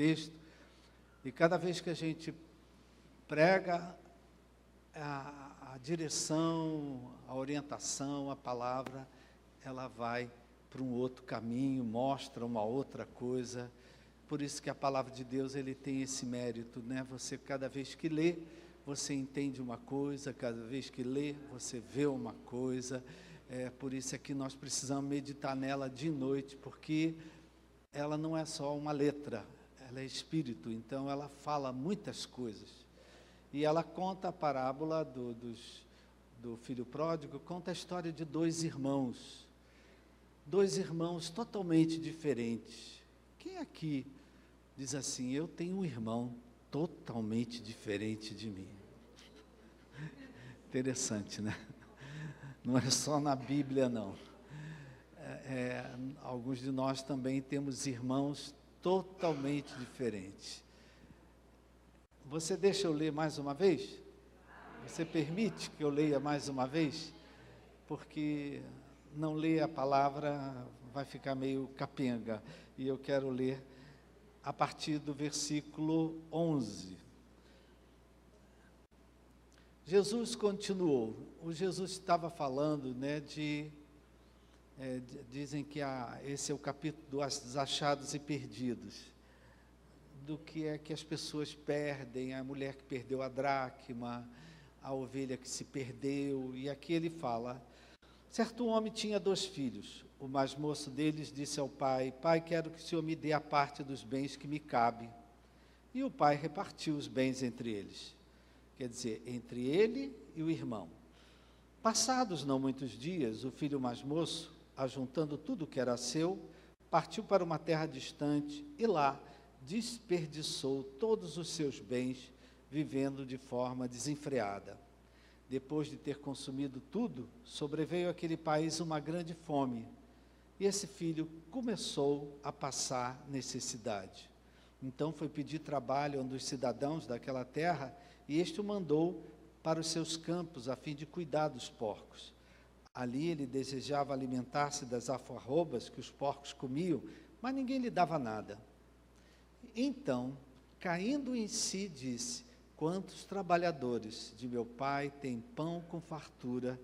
texto, e cada vez que a gente prega a direção, a orientação, a palavra, ela vai para um outro caminho, mostra uma outra coisa. Por isso que a palavra de Deus, ele tem esse mérito, né? Você, cada vez que lê, você entende uma coisa, cada vez que lê, você vê uma coisa. Por isso é que nós precisamos meditar nela de noite, porque ela não é só uma letra, ela é espírito, então ela fala muitas coisas. E ela conta a parábola do filho pródigo, conta a história de dois irmãos totalmente diferentes. Quem aqui diz assim, eu tenho um irmão totalmente diferente de mim? Interessante, né? Não é só na Bíblia, não. Alguns de nós também temos irmãos totalmente diferentes. Você deixa eu ler mais uma vez? Você permite que eu leia mais uma vez? Porque não ler a palavra vai ficar meio capenga. E eu quero ler a partir do versículo 11. Jesus continuou. O Jesus estava falando, né, dizem que esse é o capítulo dos achados e perdidos, do que é que as pessoas perdem, a mulher que perdeu a dracma, a ovelha que se perdeu. E aqui ele fala, certo homem tinha 2 filhos, o mais moço deles disse ao pai, pai, quero que o senhor me dê a parte dos bens que me cabe. E o pai repartiu os bens entre eles, quer dizer, entre ele e o irmão. Passados não muitos dias, o filho mais moço, ajuntando tudo que era seu, partiu para uma terra distante e lá desperdiçou todos os seus bens, vivendo de forma desenfreada. Depois de ter consumido tudo, sobreveio àquele país uma grande fome, e esse filho começou a passar necessidade. Então foi pedir trabalho a um dos cidadãos daquela terra, e este o mandou para os seus campos, a fim de cuidar dos porcos. Ali ele desejava alimentar-se das alfarrobas que os porcos comiam, mas ninguém lhe dava nada. Então, caindo em si, disse, quantos trabalhadores de meu pai têm pão com fartura,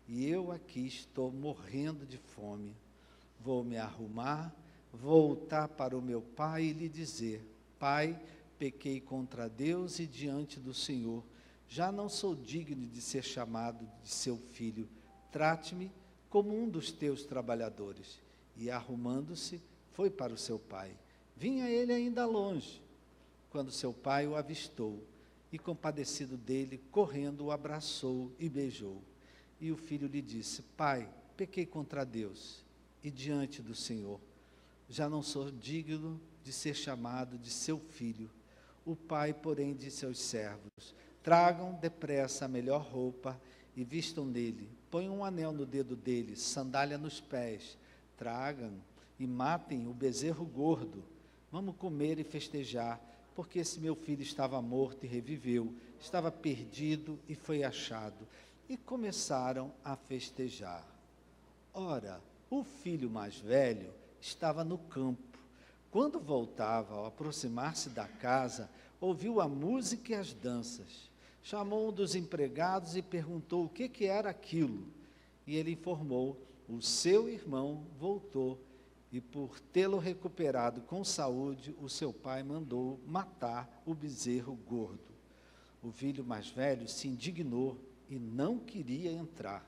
e eu aqui estou morrendo de fome. Vou me arrumar, voltar para o meu pai e lhe dizer, pai, pequei contra Deus e diante do Senhor, já não sou digno de ser chamado de seu filho, trate-me como um dos teus trabalhadores. E arrumando-se, foi para o seu pai. Vinha ele ainda longe, quando seu pai o avistou, e compadecido dele, correndo, o abraçou e beijou. E o filho lhe disse, pai, pequei contra Deus e diante do Senhor, já não sou digno de ser chamado de seu filho. O pai, porém, disse aos servos, tragam depressa a melhor roupa e vistam nele, ponham um anel no dedo dele, sandália nos pés, tragam e matem o bezerro gordo. Vamos comer e festejar, porque esse meu filho estava morto e reviveu, estava perdido e foi achado. E começaram a festejar. Ora, o filho mais velho estava no campo. Quando voltava, ao aproximar-se da casa, ouviu a música e as danças. Chamou um dos empregados e perguntou o que era aquilo. E ele informou, o seu irmão voltou, e por tê-lo recuperado com saúde, o seu pai mandou matar o bezerro gordo. O filho mais velho se indignou e não queria entrar.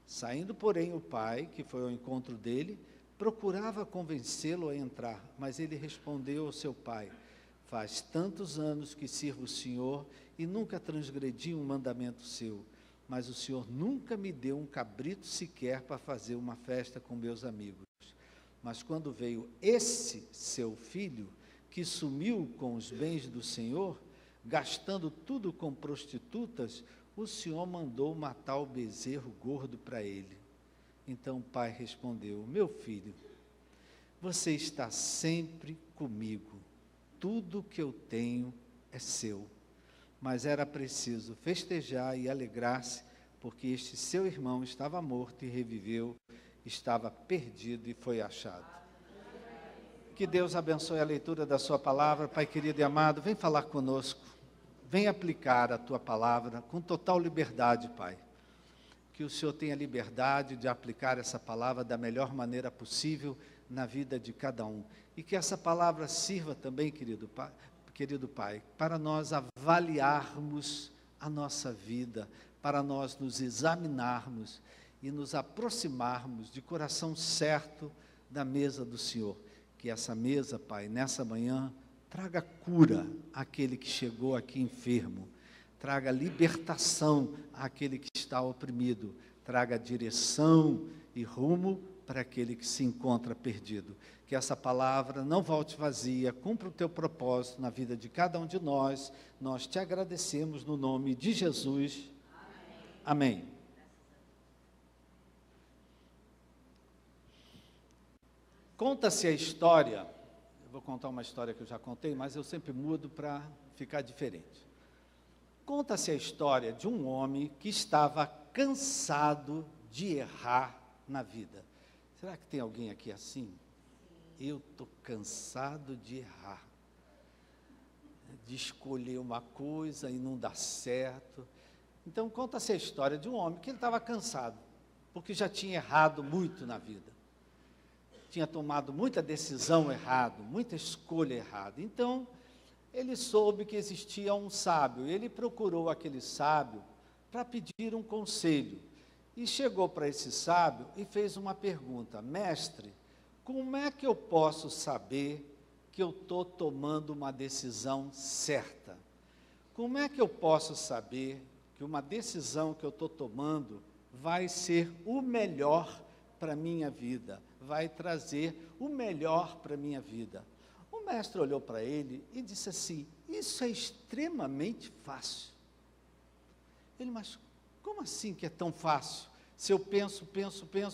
Saindo, porém, o pai, que foi ao encontro dele, procurava convencê-lo a entrar, mas ele respondeu ao seu pai, faz tantos anos que sirvo o Senhor e nunca transgredi um mandamento seu, mas o Senhor nunca me deu um cabrito sequer para fazer uma festa com meus amigos. Mas quando veio esse seu filho, que sumiu com os bens do Senhor, gastando tudo com prostitutas, o Senhor mandou matar o bezerro gordo para ele. Então o pai respondeu, meu filho, você está sempre comigo, tudo que eu tenho é seu. Mas era preciso festejar e alegrar-se, porque este seu irmão estava morto e reviveu, estava perdido e foi achado. Que Deus abençoe a leitura da sua palavra. Pai querido e amado, vem falar conosco. Vem aplicar a tua palavra com total liberdade, Pai. Que o Senhor tenha liberdade de aplicar essa palavra da melhor maneira possível na vida de cada um. E que essa palavra sirva também, querido Pai, para nós avaliarmos a nossa vida, para nós nos examinarmos e nos aproximarmos de coração certo da mesa do Senhor. Que essa mesa, Pai, nessa manhã, traga cura àquele que chegou aqui enfermo, traga libertação àquele que está oprimido, traga direção e rumo para aquele que se encontra perdido. Que essa palavra não volte vazia, cumpra o teu propósito na vida de cada um de nós. Nós te agradecemos no nome de Jesus. Amém. Amém. Conta-se a história, eu vou contar uma história que eu já contei, mas eu sempre mudo para ficar diferente. Conta-se a história de um homem que estava cansado de errar na vida. Será que tem alguém aqui assim? Eu estou cansado de errar, de escolher uma coisa e não dar certo. Então conta-se a história de um homem que ele estava cansado, porque já tinha errado muito na vida. Tinha tomado muita decisão errada, muita escolha errada. Então, ele soube que existia um sábio. Ele procurou aquele sábio para pedir um conselho. E chegou para esse sábio e fez uma pergunta: mestre, como é que eu posso saber que eu estou tomando uma decisão certa? Como é que eu posso saber que uma decisão que eu estou tomando vai ser o melhor para a minha vida? Vai trazer o melhor para a minha vida? O mestre olhou para ele e disse assim: isso é extremamente fácil. Ele, mas como assim que é tão fácil? Se eu penso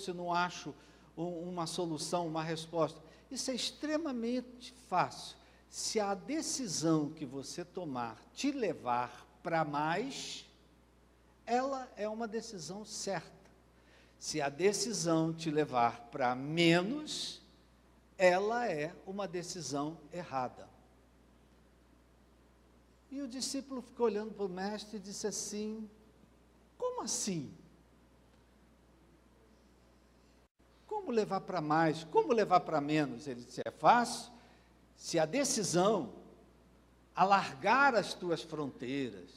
e não acho uma solução, uma resposta. Isso é extremamente fácil. Se a decisão que você tomar te levar para mais, ela é uma decisão certa. Se a decisão te levar para menos, ela é uma decisão errada. E o discípulo ficou olhando para o mestre e disse assim: como assim? Como levar para mais? Como levar para menos? Ele disse: é fácil. Se a decisão alargar as tuas fronteiras,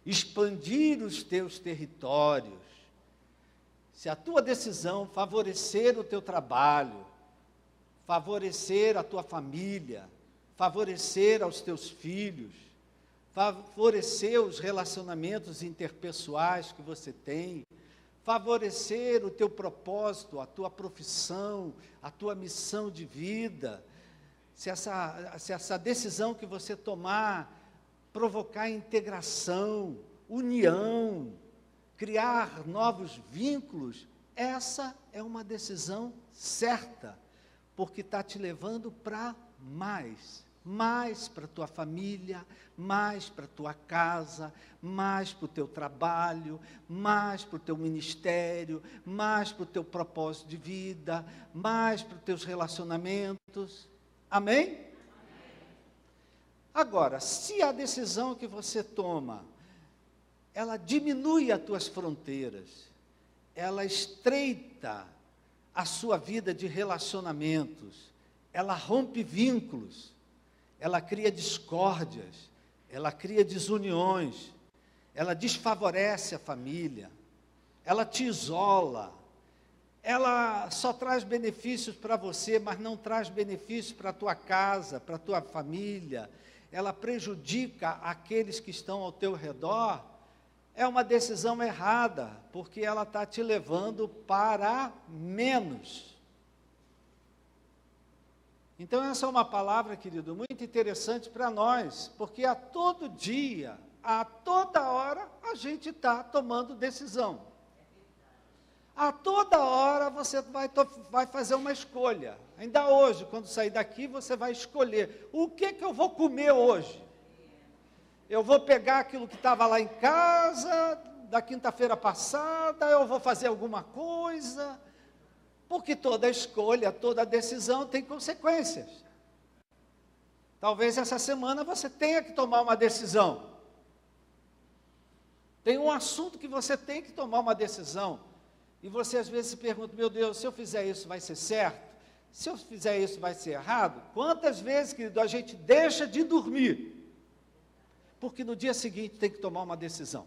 expandir os teus territórios, se a tua decisão favorecer o teu trabalho, favorecer a tua família, favorecer aos teus filhos, favorecer os relacionamentos interpessoais que você tem, favorecer o teu propósito, a tua profissão, a tua missão de vida, se essa decisão que você tomar provocar integração, união, criar novos vínculos, essa é uma decisão certa, porque está te levando para mais para a tua família, mais para a tua casa, mais para o teu trabalho, mais para o teu ministério, mais para o teu propósito de vida, mais para os teus relacionamentos. Amém? Amém. Agora, se a decisão que você toma, ela diminui as tuas fronteiras, ela estreita a sua vida de relacionamentos, ela rompe vínculos, ela cria discórdias, ela cria desuniões, ela desfavorece a família, ela te isola, ela só traz benefícios para você, mas não traz benefícios para a tua casa, para a tua família, ela prejudica aqueles que estão ao teu redor. É uma decisão errada, porque ela está te levando para menos. Então essa é uma palavra, querido, muito interessante para nós, porque a todo dia, a toda hora, a gente está tomando decisão. A toda hora você vai fazer uma escolha. Ainda hoje, quando sair daqui, você vai escolher: o que eu vou comer hoje? Eu vou pegar aquilo que estava lá em casa, da quinta-feira passada, eu vou fazer alguma coisa. Porque toda escolha, toda decisão tem consequências. Talvez essa semana você tenha que tomar uma decisão. Tem um assunto que você tem que tomar uma decisão. E você às vezes se pergunta, meu Deus, se eu fizer isso vai ser certo? Se eu fizer isso vai ser errado? Quantas vezes, querido, a gente deixa de dormir? Porque no dia seguinte tem que tomar uma decisão.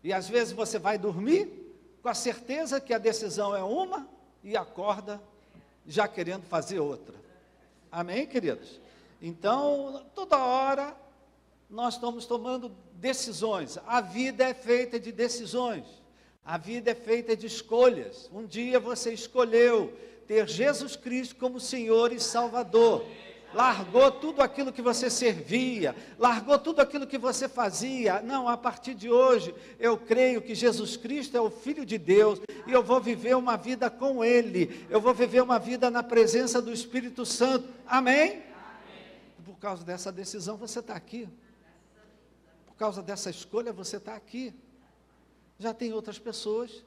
E às vezes você vai dormir com a certeza que a decisão é uma e acorda já querendo fazer outra. Amém, queridos? Então, toda hora nós estamos tomando decisões. A vida é feita de decisões. A vida é feita de escolhas. Um dia você escolheu ter Jesus Cristo como Senhor e Salvador. Largou tudo aquilo que você servia, largou tudo aquilo que você fazia. Não, a partir de hoje, eu creio que Jesus Cristo é o Filho de Deus, e eu vou viver uma vida com Ele, eu vou viver uma vida na presença do Espírito Santo. Amém? Amém. Por causa dessa decisão, você está aqui. Por causa dessa escolha, você está aqui. Já tem outras pessoas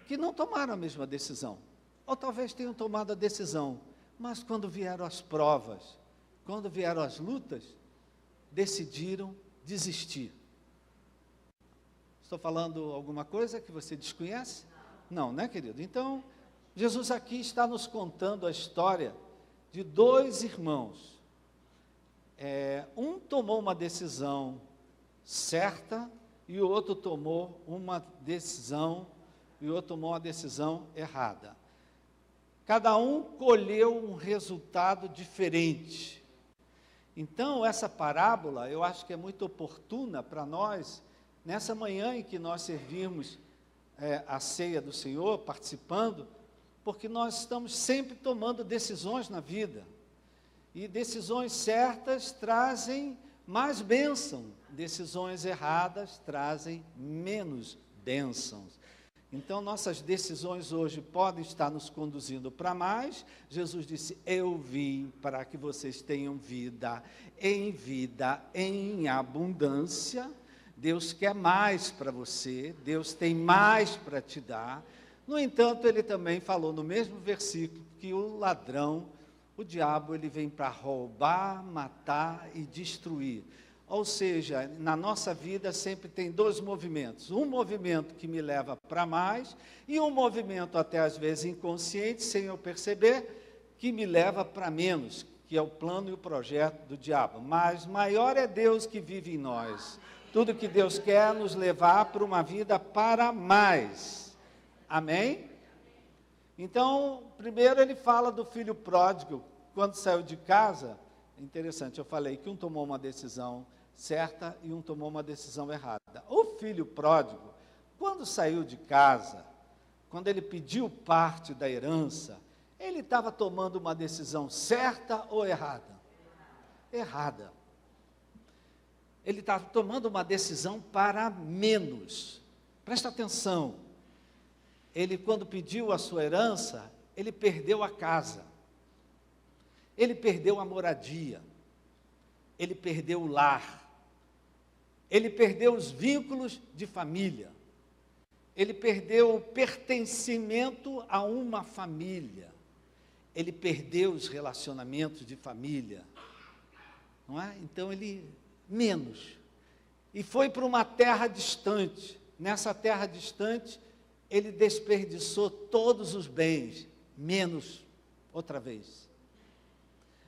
que não tomaram a mesma decisão, ou talvez tenham tomado a decisão, mas quando vieram as provas, quando vieram as lutas, decidiram desistir. Estou falando alguma coisa que você desconhece? Não, né, querido? Então, Jesus aqui está nos contando a história de dois irmãos. Um tomou uma decisão certa e o outro tomou uma decisão errada. Cada um colheu um resultado diferente. Então, essa parábola, eu acho que é muito oportuna para nós, nessa manhã em que nós servimos a ceia do Senhor, participando, porque nós estamos sempre tomando decisões na vida. E decisões certas trazem mais bênção, decisões erradas trazem menos bênçãos. Então, nossas decisões hoje podem estar nos conduzindo para mais. Jesus disse, eu vim para que vocês tenham vida em abundância. Deus quer mais para você, Deus tem mais para te dar. No entanto, ele também falou no mesmo versículo que o ladrão, o diabo, ele vem para roubar, matar e destruir. Ou seja, na nossa vida sempre tem dois movimentos. Um movimento que me leva para mais e um movimento até às vezes inconsciente, sem eu perceber, que me leva para menos, que é o plano e o projeto do diabo. Mas maior é Deus que vive em nós. Tudo que Deus quer nos levar para uma vida para mais. Amém? Então, primeiro ele fala do filho pródigo, quando saiu de casa. Interessante, eu falei que um tomou uma decisão certa e um tomou uma decisão errada. O filho pródigo, quando saiu de casa, quando ele pediu parte da herança, ele estava tomando uma decisão certa ou errada? Errada. Ele estava tomando uma decisão para menos. Presta atenção. Ele, quando pediu a sua herança, ele perdeu a casa. Ele perdeu a moradia. Ele perdeu o lar. Ele perdeu os vínculos de família. Ele perdeu o pertencimento a uma família. Ele perdeu os relacionamentos de família. Não é? Então ele, menos. E foi para uma terra distante. Nessa terra distante, ele desperdiçou todos os bens, menos outra vez.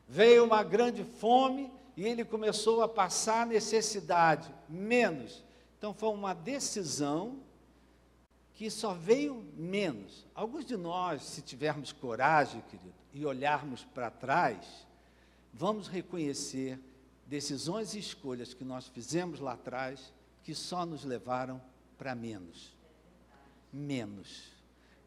Veio uma grande fome e ele começou a passar necessidade, menos. Então foi uma decisão que só veio menos. Alguns de nós, se tivermos coragem, querido, e olharmos para trás, vamos reconhecer decisões e escolhas que nós fizemos lá atrás, que só nos levaram para menos. Menos.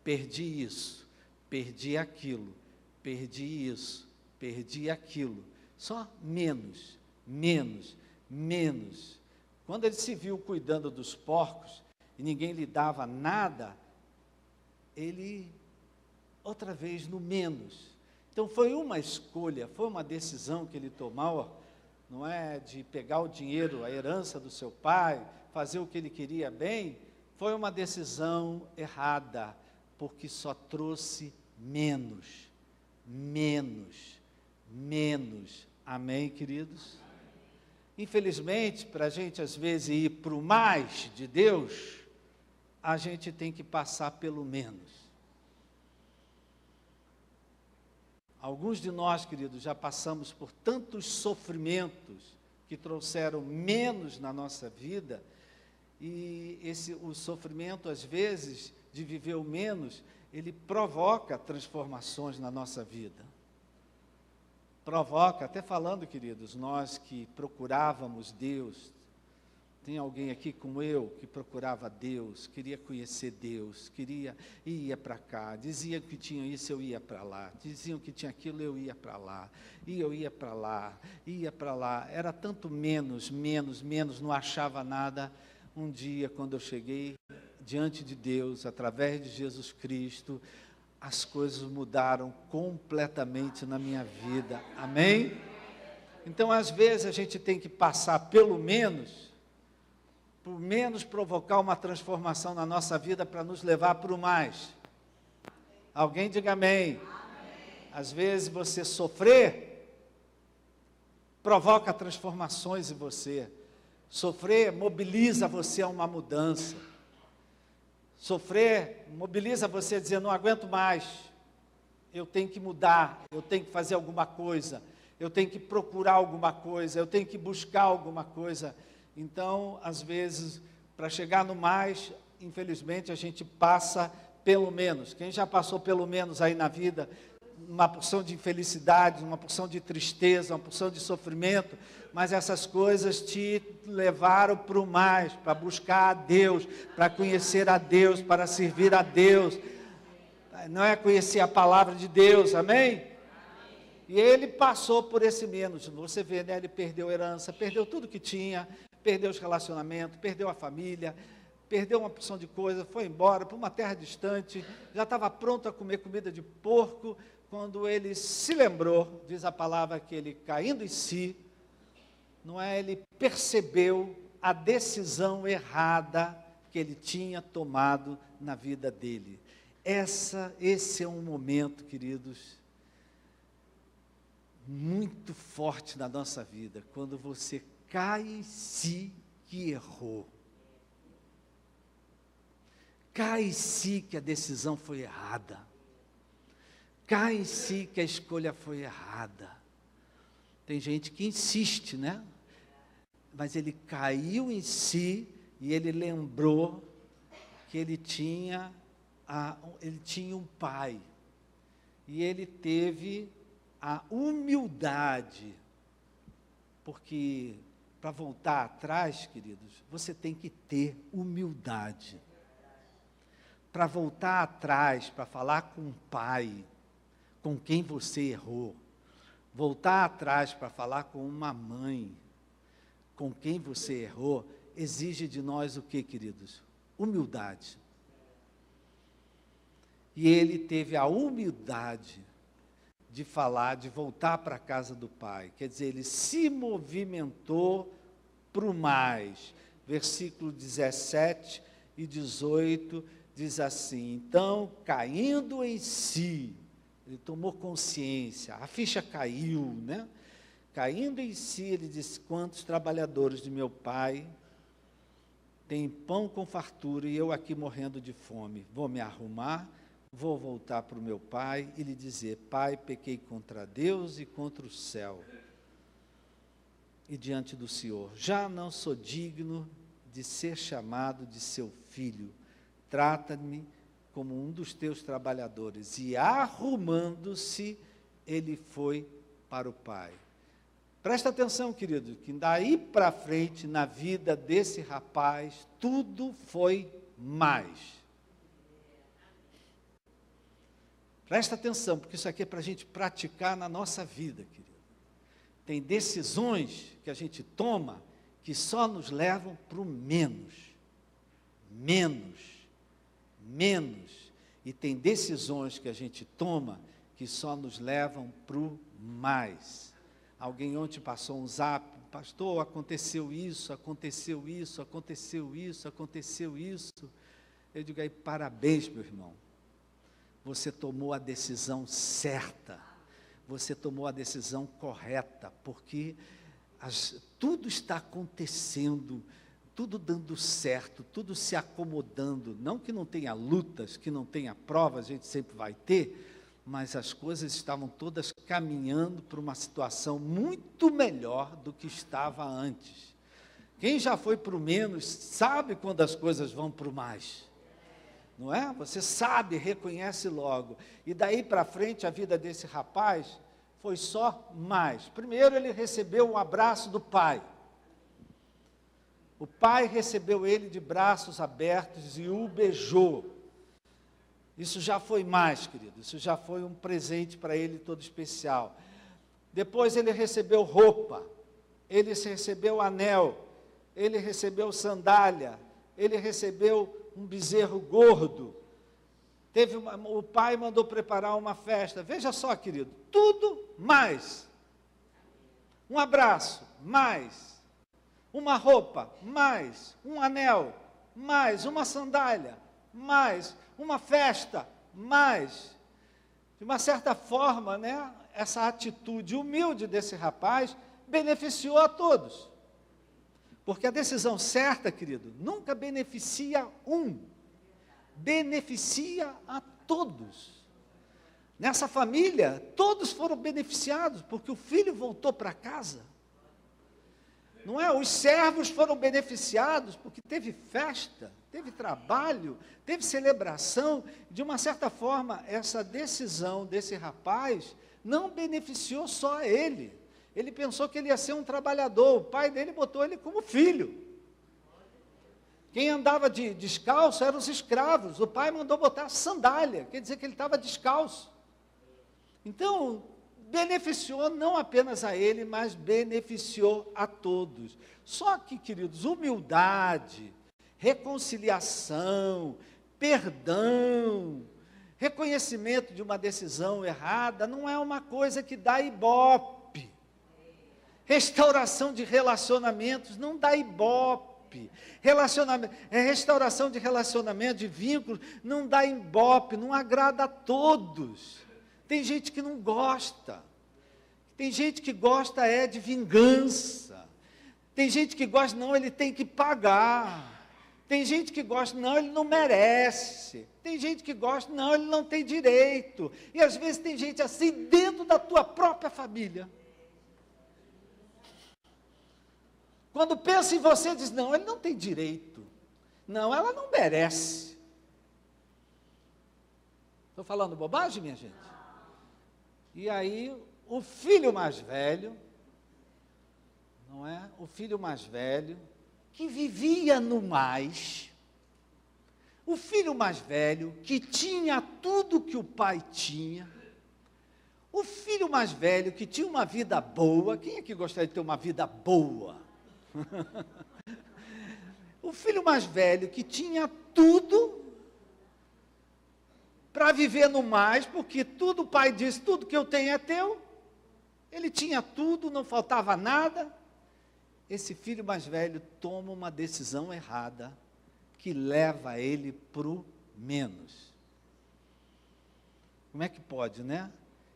Perdi isso, perdi aquilo, perdi isso, perdi aquilo. Só menos, menos, menos. Quando ele se viu cuidando dos porcos e ninguém lhe dava nada, ele, outra vez, no menos. Então foi uma escolha, foi uma decisão que ele tomou, não é de pegar o dinheiro, a herança do seu pai, fazer o que ele queria bem, Foi uma decisão errada, porque só trouxe menos, menos, menos. Amém, queridos? Infelizmente, para a gente às vezes ir para o mais de Deus, a gente tem que passar pelo menos. Alguns de nós, queridos, já passamos por tantos sofrimentos que trouxeram menos na nossa vida, e o sofrimento, às vezes, de viver o menos, ele provoca transformações na nossa vida. Provoca, até falando, queridos, nós que procurávamos Deus, tem alguém aqui como eu, que procurava Deus, queria conhecer Deus, ia para cá, diziam que tinha isso, eu ia para lá, diziam que tinha aquilo, eu ia para lá, e eu ia para lá, era tanto menos, não achava nada. Um dia, quando eu cheguei diante de Deus, através de Jesus Cristo, as coisas mudaram completamente na minha vida. Amém? Então, às vezes, a gente tem que passar pelo menos, por menos provocar uma transformação na nossa vida para nos levar para o mais. Alguém diga amém. Às vezes, você sofrer provoca transformações em você. Sofrer mobiliza você a uma mudança. Sofrer mobiliza você a dizer, não aguento mais, eu tenho que mudar, eu tenho que fazer alguma coisa, eu tenho que procurar alguma coisa, eu tenho que buscar alguma coisa. Então, às vezes, para chegar no mais, infelizmente, a gente passa pelo menos. Quem já passou pelo menos aí na vida, uma porção de infelicidade, uma porção de tristeza, uma porção de sofrimento, mas essas coisas te levaram para o mais, para buscar a Deus, para conhecer a Deus, para servir a Deus. Não é conhecer a palavra de Deus, amém? E ele passou por esse menos. Você vê, né? Ele perdeu a herança, perdeu tudo que tinha, perdeu os relacionamentos, perdeu a família, perdeu uma porção de coisa, foi embora para uma terra distante, já estava pronto a comer comida de porco, quando ele se lembrou, diz a palavra que ele caindo em si, não é? Ele percebeu a decisão errada que ele tinha tomado na vida dele. Esse é um momento, queridos, muito forte na nossa vida, quando você cai em si que errou. Cai em si que a decisão foi errada. Cai em si que a escolha foi errada. Tem gente que insiste, né? Mas ele caiu em si e ele lembrou que ele tinha um pai. E ele teve a humildade, porque para voltar atrás, queridos, você tem que ter humildade. Para voltar atrás, para falar com o pai, com quem você errou. Voltar atrás para falar com uma mãe, com quem você errou, exige de nós o que, queridos? Humildade. E ele teve a humildade de falar, de voltar para a casa do pai. Quer dizer, ele se movimentou para o mais. Versículo 17 e 18 diz assim, então, caindo em si, ele tomou consciência, a ficha caiu, né? Caindo em si, ele disse, quantos trabalhadores de meu pai têm pão com fartura e eu aqui morrendo de fome? Vou me arrumar, vou voltar para o meu pai e lhe dizer, pai, pequei contra Deus e contra o céu e diante do Senhor. Já não sou digno de ser chamado de seu filho. Trata-me como um dos teus trabalhadores. E arrumando-se, ele foi para o pai. Presta atenção, querido, que daí para frente, na vida desse rapaz, tudo foi mais. Presta atenção, porque isso aqui é para a gente praticar na nossa vida, querido. Tem decisões que a gente toma que só nos levam para o menos. E tem decisões que a gente toma que só nos levam para o mais. Alguém ontem passou um zap, pastor, aconteceu isso. Eu digo aí, parabéns, meu irmão. Você tomou a decisão certa. Você tomou a decisão correta, porque tudo está acontecendo, tudo dando certo, tudo se acomodando. Não que não tenha lutas, que não tenha provas, a gente sempre vai ter, mas as coisas estavam todas caminhando para uma situação muito melhor do que estava antes. Quem já foi para o menos, sabe quando as coisas vão para o mais. Não é? Você sabe, reconhece logo. E daí para frente, a vida desse rapaz foi só mais. Primeiro, ele recebeu um abraço do pai. O pai recebeu ele de braços abertos e o beijou. Isso já foi mais, querido. Isso já foi um presente para ele todo especial. Depois ele recebeu roupa. Ele recebeu anel. Ele recebeu sandália. Ele recebeu um bezerro gordo. O pai mandou preparar uma festa. Veja só, querido, tudo mais. Um abraço, mais. Uma roupa, mais. Um anel, mais. Uma sandália, mais. Uma festa, mais. De uma certa forma, né, essa atitude humilde desse rapaz beneficiou a todos. Porque a decisão certa, querido, nunca beneficia um, beneficia a todos. Nessa família, todos foram beneficiados, porque o filho voltou para casa. Não é? Os servos foram beneficiados, porque teve festa, teve trabalho, teve celebração. De uma certa forma, essa decisão desse rapaz não beneficiou só a ele. Ele pensou que ele ia ser um trabalhador, o pai dele botou ele como filho. Quem andava descalço eram os escravos, o pai mandou botar sandália, quer dizer que ele estava descalço. Então, beneficiou não apenas a ele, mas beneficiou a todos. Só que, queridos, humildade, reconciliação, perdão, reconhecimento de uma decisão errada, não é uma coisa que dá ibope. Restauração de relacionamentos não dá ibope. Restauração de relacionamento, de vínculos, não dá ibope, não agrada a todos. Tem gente que não gosta. Tem gente que gosta de vingança. Tem gente que gosta, não, ele tem que pagar. Tem gente que gosta, não, ele não merece. Tem gente que gosta, não, ele não tem direito. E às vezes tem gente assim dentro da tua própria família. Quando pensa em você, diz, não, ele não tem direito. Não, ela não merece. Estou falando bobagem, minha gente? E aí, o filho mais velho, não é? O filho mais velho, que vivia no mais, o filho mais velho, que tinha tudo que o pai tinha, o filho mais velho, que tinha uma vida boa. Quem é que gostaria de ter uma vida boa? O filho mais velho que tinha tudo para viver no mais, porque tudo, o pai disse, tudo que eu tenho é teu. Ele tinha tudo, não faltava nada. Esse filho mais velho toma uma decisão errada, que leva ele para o menos. Como é que pode, né?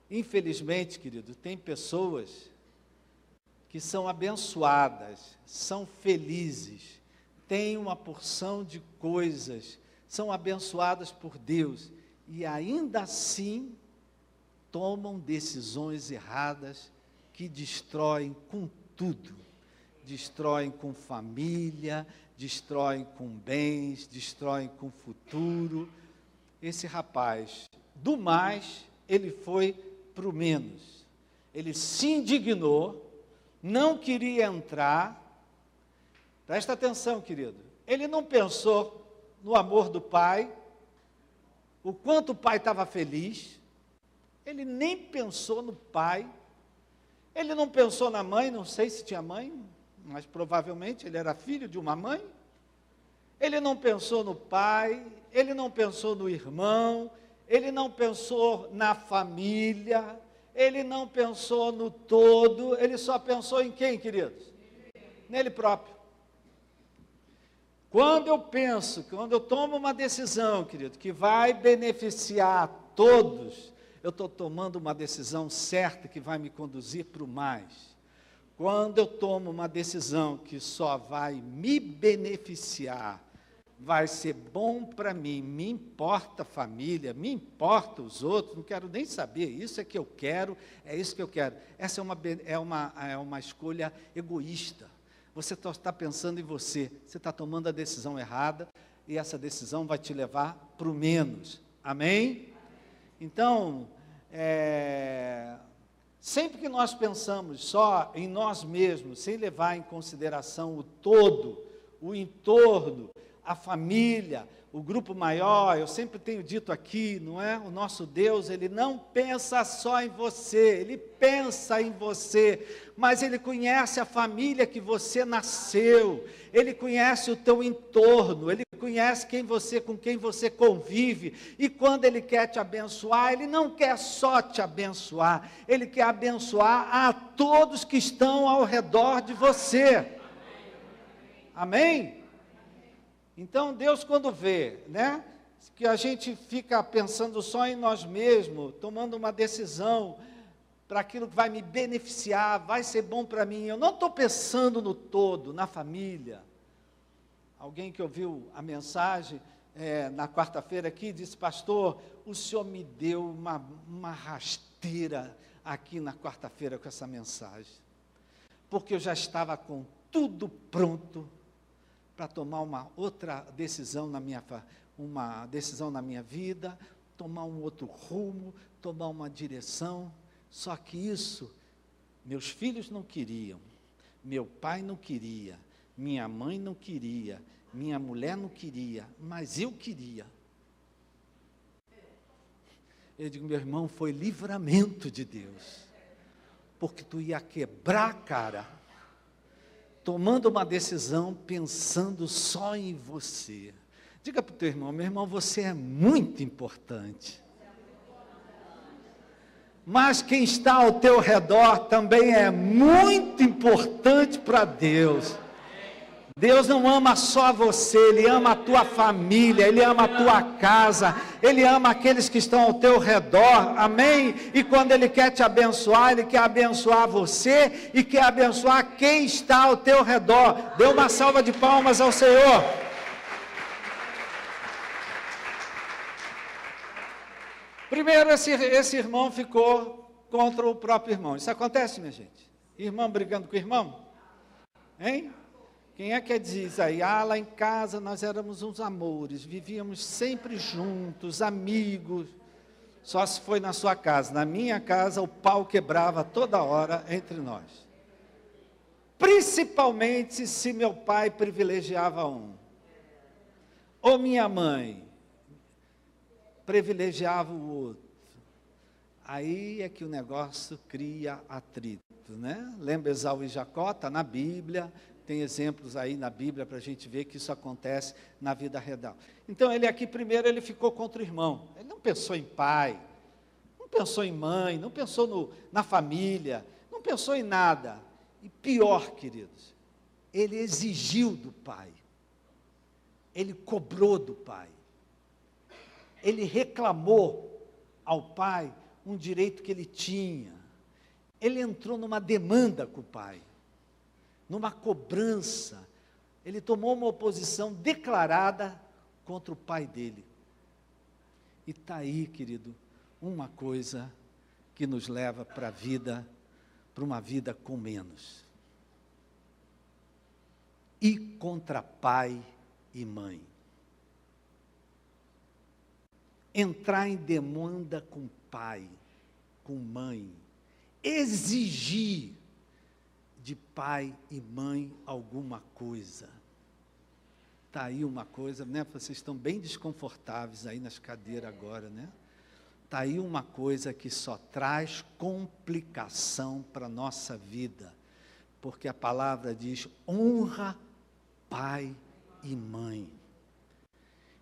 Infelizmente, querido, tem pessoas que são abençoadas, são felizes, têm uma porção de coisas, são abençoadas por Deus, e ainda assim tomam decisões erradas que destroem com tudo. Destroem com família, destroem com bens, destroem com futuro. Esse rapaz, do mais, ele foi para o menos. Ele se indignou, não queria entrar. Presta atenção, querido. Ele não pensou no amor do pai, o quanto o pai estava feliz. Ele nem pensou no pai. Ele não pensou na mãe, não sei se tinha mãe, mas provavelmente ele era filho de uma mãe. Ele não pensou no pai, ele não pensou no irmão, ele não pensou na família, ele não pensou no todo, ele só pensou em quem, queridos? Nele próprio. Quando eu penso, quando eu tomo uma decisão, querido, que vai beneficiar todos, eu estou tomando uma decisão certa que vai me conduzir para o mais. Quando eu tomo uma decisão que só vai me beneficiar, vai ser bom para mim, me importa a família, me importa os outros, não quero nem saber, isso é que eu quero, é isso que eu quero. Essa é uma escolha egoísta. Você está pensando em você está tomando a decisão errada, e essa decisão vai te levar para o menos. Amém? Então, sempre que nós pensamos só em nós mesmos, sem levar em consideração o todo, o entorno, a família, o grupo maior, eu sempre tenho dito aqui, não é? O nosso Deus, Ele não pensa só em você, Ele pensa em você, mas Ele conhece a família que você nasceu, Ele conhece o teu entorno, Ele conhece com quem você convive, e quando Ele quer te abençoar, Ele não quer só te abençoar, Ele quer abençoar a todos que estão ao redor de você. Amém? Então, Deus, quando vê, né, que a gente fica pensando só em nós mesmos, tomando uma decisão para aquilo que vai me beneficiar, vai ser bom para mim, eu não estou pensando no todo, na família. Alguém que ouviu a mensagem na quarta-feira aqui, disse: pastor, o senhor me deu uma rasteira aqui na quarta-feira com essa mensagem, porque eu já estava com tudo pronto para tomar uma outra decisão uma decisão na minha vida, tomar um outro rumo, tomar uma direção, só que isso, meus filhos não queriam, meu pai não queria, minha mãe não queria, minha mulher não queria, mas eu queria. Eu digo: meu irmão, foi livramento de Deus, porque tu ia quebrar a cara, tomando uma decisão, pensando só em você. Diga para o teu irmão: meu irmão, você é muito importante. Mas quem está ao teu redor também é muito importante para Deus. Deus não ama só você, Ele ama a tua família, Ele ama a tua casa, Ele ama aqueles que estão ao teu redor, amém? E quando Ele quer te abençoar, Ele quer abençoar você e quer abençoar quem está ao teu redor. Dê uma salva de palmas ao Senhor. Primeiro, esse irmão ficou contra o próprio irmão. Isso acontece, minha gente? Irmão brigando com irmão? Hein? Quem é que diz aí? Lá em casa nós éramos uns amores, vivíamos sempre juntos, amigos. Só se foi na sua casa. Na minha casa o pau quebrava toda hora entre nós. Principalmente se meu pai privilegiava um. Ou minha mãe privilegiava o outro. Aí é que o negócio cria atrito, né? Lembra Esaú e Jacó? Está na Bíblia. Tem exemplos aí na Bíblia para a gente ver que isso acontece na vida real. Então, ele aqui primeiro, ele ficou contra o irmão. Ele não pensou em pai, não pensou em mãe, não pensou na família, não pensou em nada. E pior, queridos, ele exigiu do pai. Ele cobrou do pai. Ele reclamou ao pai um direito que ele tinha. Ele entrou numa demanda com o pai, numa cobrança. Ele tomou uma oposição declarada contra o pai dele. E está aí, querido, uma coisa que nos leva para a vida, para uma vida com menos. E contra pai e mãe. Entrar em demanda com pai, com mãe. Exigir de pai e mãe alguma coisa. Está aí uma coisa, né? Vocês estão bem desconfortáveis aí nas cadeiras agora, né? Está aí uma coisa que só traz complicação para a nossa vida, porque a palavra diz: honra pai e mãe.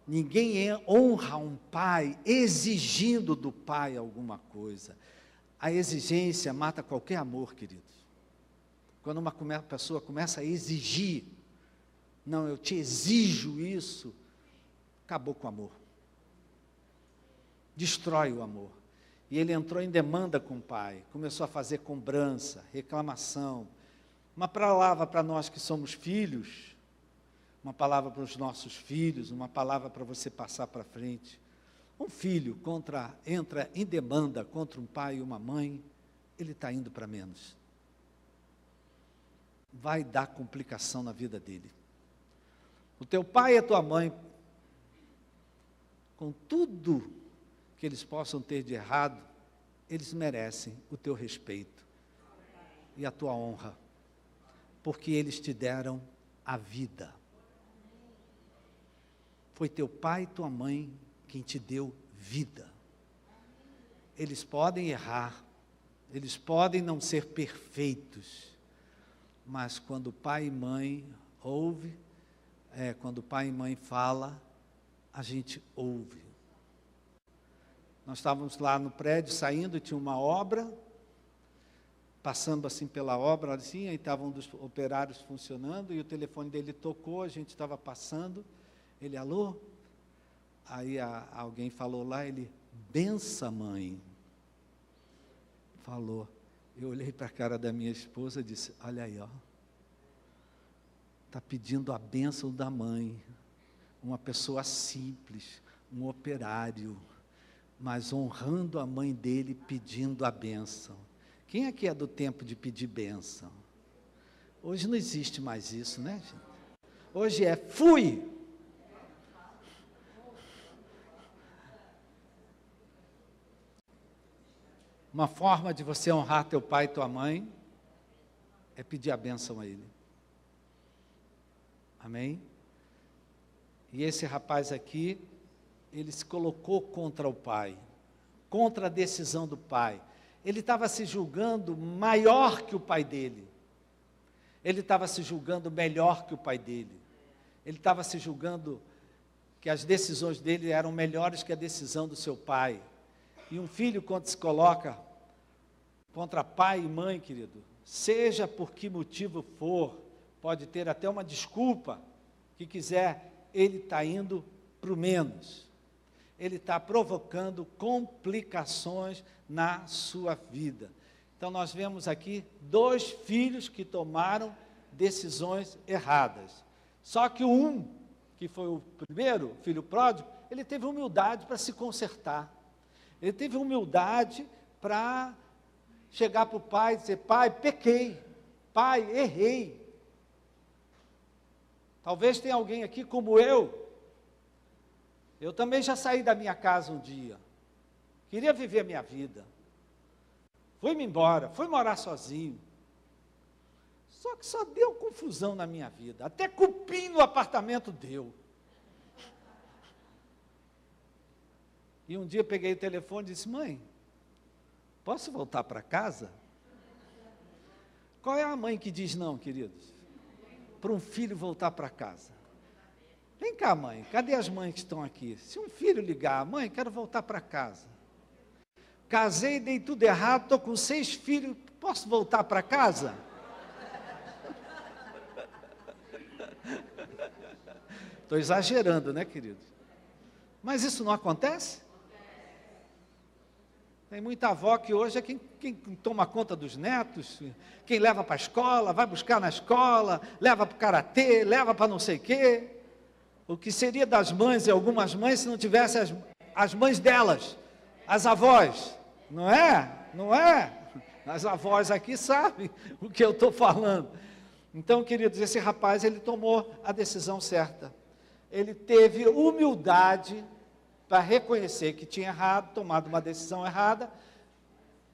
Ninguém honra um pai exigindo do pai alguma coisa. A exigência mata qualquer amor, queridos. Quando uma pessoa começa a exigir não, eu te exijo isso, acabou com o amor. Destrói o amor. E ele entrou em demanda com o pai, começou a fazer cobrança, reclamação. Uma palavra para nós que somos filhos, uma palavra para os nossos filhos, uma palavra para você passar para frente. Um filho entra em demanda contra um pai e uma mãe, ele está indo para menos. Vai dar complicação na vida dele. O teu pai e a tua mãe, com tudo que eles possam ter de errado, eles merecem o teu respeito e a tua honra, porque eles te deram a vida. Foi teu pai e tua mãe quem te deu vida. Eles podem errar, eles podem não ser perfeitos, mas quando pai e mãe ouve, quando pai e mãe fala, a gente ouve. Nós estávamos lá no prédio, saindo, e tinha uma obra, passando assim pela obra, assim, aí estavam um dos operários funcionando, e o telefone dele tocou, a gente estava passando, ele, alô? Aí alguém falou lá, ele, bença, mãe. Falou. Eu olhei para a cara da minha esposa e disse, olha aí, ó. Está pedindo a bênção da mãe. Uma pessoa simples, um operário, mas honrando a mãe dele, pedindo a bênção. Quem aqui é do tempo de pedir bênção? Hoje não existe mais isso, né, gente? Hoje é, fui! Uma forma de você honrar teu pai e tua mãe é pedir a bênção a ele. Amém? E esse rapaz aqui, ele se colocou contra o pai, contra a decisão do pai. Ele estava se julgando maior que o pai dele. Ele estava se julgando melhor que o pai dele. Ele estava se julgando que as decisões dele eram melhores que a decisão do seu pai. E um filho, quando se coloca contra pai e mãe, querido, seja por que motivo for, pode ter até uma desculpa que quiser, ele está indo para o menos. Ele está provocando complicações na sua vida. Então, nós vemos aqui 2 filhos que tomaram decisões erradas. Só que que foi o primeiro, filho pródigo, ele teve humildade para se consertar. Ele teve humildade para chegar para o pai e dizer, pai, pequei, pai, errei. Talvez tenha alguém aqui como eu também já saí da minha casa um dia, queria viver a minha vida, fui-me embora, fui morar sozinho, só que só deu confusão na minha vida, até cupim no apartamento deu. E um dia peguei o telefone e disse, mãe, posso voltar para casa? Qual é a mãe que diz não, queridos? Para um filho voltar para casa. Vem cá, mãe, cadê as mães que estão aqui? Se um filho ligar, mãe, quero voltar para casa. Casei, dei tudo errado, estou com 6 filhos, posso voltar para casa? Estou exagerando, né, querido? Mas isso não acontece? Tem muita avó que hoje é quem toma conta dos netos, quem leva para a escola, vai buscar na escola, leva para o karatê, leva para não sei o quê. O que seria das mães e algumas mães se não tivesse as mães delas, as avós, não é? Não é? As avós aqui sabem o que eu estou falando. Então, queridos, esse rapaz, ele tomou a decisão certa. Ele teve humildade para reconhecer que tinha errado, tomado uma decisão errada,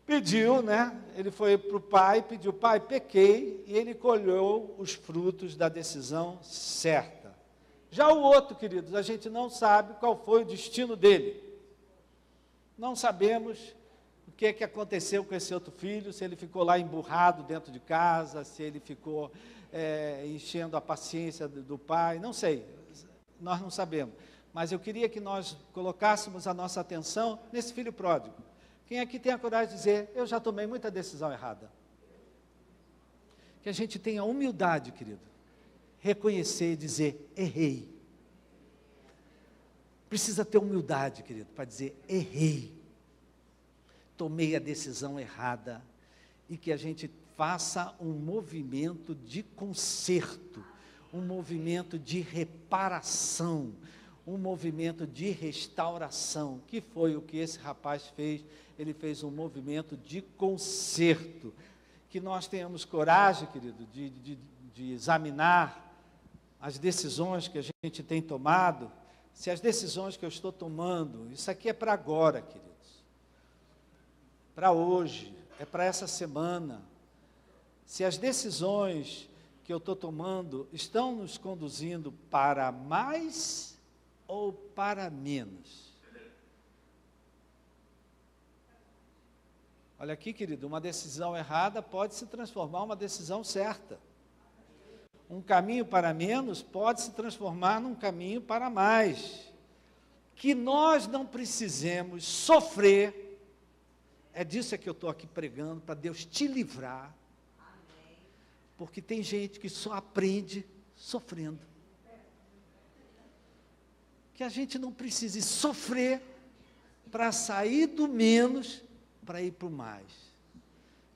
pediu, né? Ele foi para o pai, pediu, pai, pequei, e ele colheu os frutos da decisão certa. Já o outro, queridos, a gente não sabe qual foi o destino dele. Não sabemos o que aconteceu com esse outro filho, se ele ficou lá emburrado dentro de casa, se ele ficou enchendo a paciência do pai, não sei, nós não sabemos. Mas eu queria que nós colocássemos a nossa atenção nesse filho pródigo. Quem aqui tem a coragem de dizer, eu já tomei muita decisão errada? Que a gente tenha humildade, querido. reconhecer e dizer: errei. Precisa ter humildade, querido, para dizer: errei. Tomei a decisão errada. E que a gente faça um movimento de conserto, um movimento de reparação, um movimento de restauração, que foi o que esse rapaz fez. Ele fez um movimento de conserto. Que nós tenhamos coragem, querido, de examinar as decisões que a gente tem tomado, se as decisões que eu estou tomando, isso aqui é para agora, queridos, para hoje, é para essa semana, se as decisões que eu estou tomando estão nos conduzindo para mais ou para menos. Olha aqui, querido, uma decisão errada pode se transformar em uma decisão certa. Um caminho para menos pode se transformar num caminho para mais. Que nós não precisemos sofrer. É disso que eu estou aqui pregando, para Deus te livrar. Porque tem gente que só aprende sofrendo. Que a gente não precise sofrer para sair do menos para ir para o mais.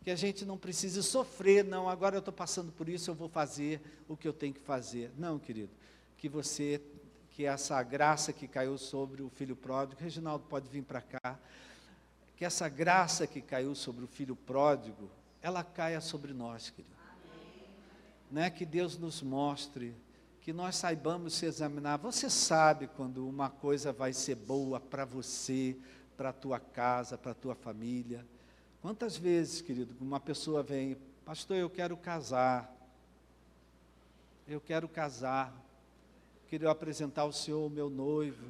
Que a gente não precise sofrer, não, agora eu estou passando por isso, eu vou fazer o que eu tenho que fazer. Não, querido, que essa graça que caiu sobre o filho pródigo, Reginaldo pode vir para cá, que essa graça que caiu sobre o filho pródigo, ela caia sobre nós, querido. Né? Que Deus nos mostre, que nós saibamos se examinar. Você sabe quando uma coisa vai ser boa para você, para a tua casa, para a tua família. Quantas vezes, querido, uma pessoa vem: pastor, eu quero casar, queria apresentar ao senhor o meu noivo,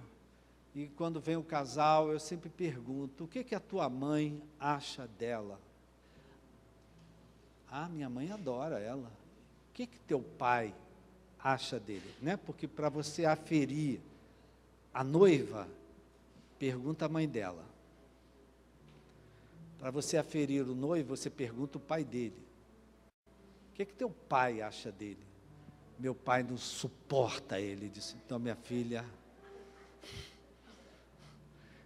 e quando vem o casal, eu sempre pergunto: o que a tua mãe acha dela? Ah, minha mãe adora ela. O que teu pai acha dele? Né? Porque para você aferir a noiva, pergunta a mãe dela. Para você aferir o noivo, você pergunta o pai dele. O que teu pai acha dele? Meu pai não suporta ele. Disse: então, minha filha,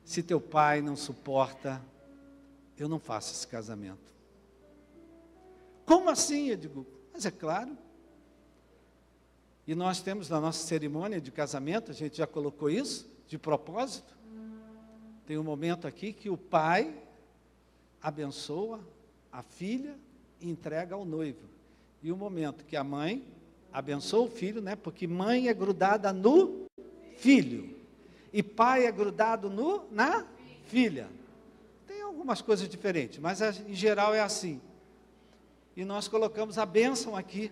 se teu pai não suporta, eu não faço esse casamento. Como assim? Eu digo: mas é claro. E nós temos na nossa cerimônia de casamento, a gente já colocou isso, de propósito. Tem um momento aqui que o pai abençoa a filha e entrega ao noivo. E o momento que a mãe abençoa o filho, né? Porque mãe é grudada no filho. E pai é grudado na filha. Tem algumas coisas diferentes, mas em geral é assim. E nós colocamos a bênção aqui.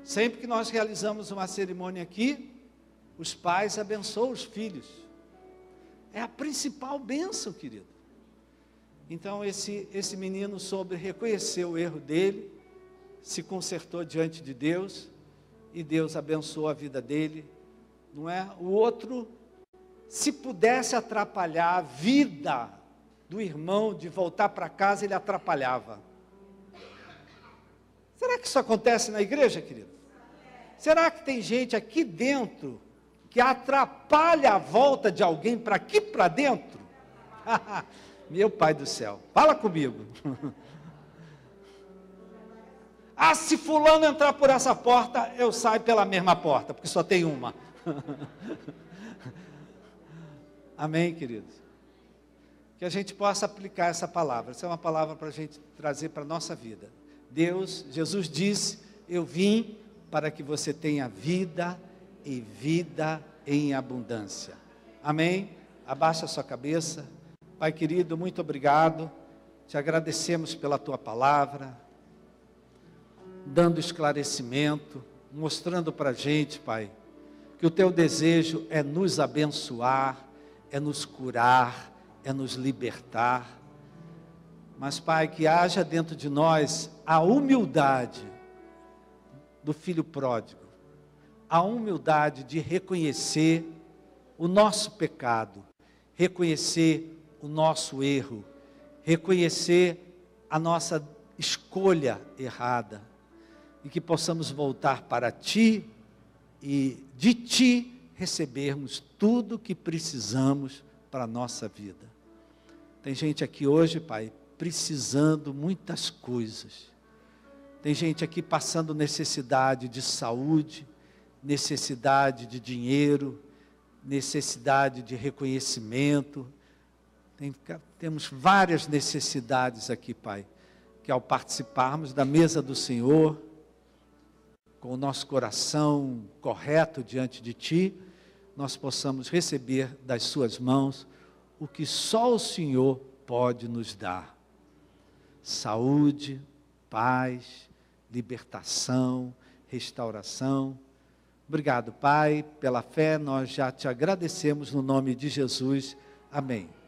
Sempre que nós realizamos uma cerimônia aqui, os pais abençoam os filhos. É a principal bênção, querido. Então esse menino soube reconhecer o erro dele, se consertou diante de Deus, e Deus abençoou a vida dele. Não é? O outro, se pudesse atrapalhar a vida do irmão de voltar para casa, ele atrapalhava. Será que isso acontece na igreja, querido? Será que tem gente aqui dentro que atrapalha a volta de alguém para aqui para dentro? Meu Pai do céu, fala comigo. Ah, se fulano entrar por essa porta, eu saio pela mesma porta, porque só tem uma. Amém, queridos? Que a gente possa aplicar essa palavra. Essa é uma palavra para a gente trazer para a nossa vida. Jesus disse: eu vim para que você tenha vida e vida em abundância. Amém? Abaixa a sua cabeça. Pai querido, muito obrigado. Te agradecemos pela tua palavra, dando esclarecimento, mostrando para a gente, Pai, que o teu desejo é nos abençoar, é nos curar, é nos libertar. Mas, Pai, que haja dentro de nós a humildade do filho pródigo, a humildade de reconhecer o nosso pecado, reconhecer o nosso erro, reconhecer a nossa escolha errada. e que possamos voltar para Ti e de Ti recebermos tudo que precisamos para a nossa vida. Tem gente aqui hoje, Pai, precisando muitas coisas. Tem gente aqui passando necessidade de saúde, necessidade de dinheiro, necessidade de reconhecimento. Temos várias necessidades aqui, Pai, que ao participarmos da mesa do Senhor, com o nosso coração correto diante de Ti, nós possamos receber das Suas mãos o que só o Senhor pode nos dar: saúde, paz, libertação, restauração. Obrigado, Pai, pela fé, nós já Te agradecemos no nome de Jesus. Amém.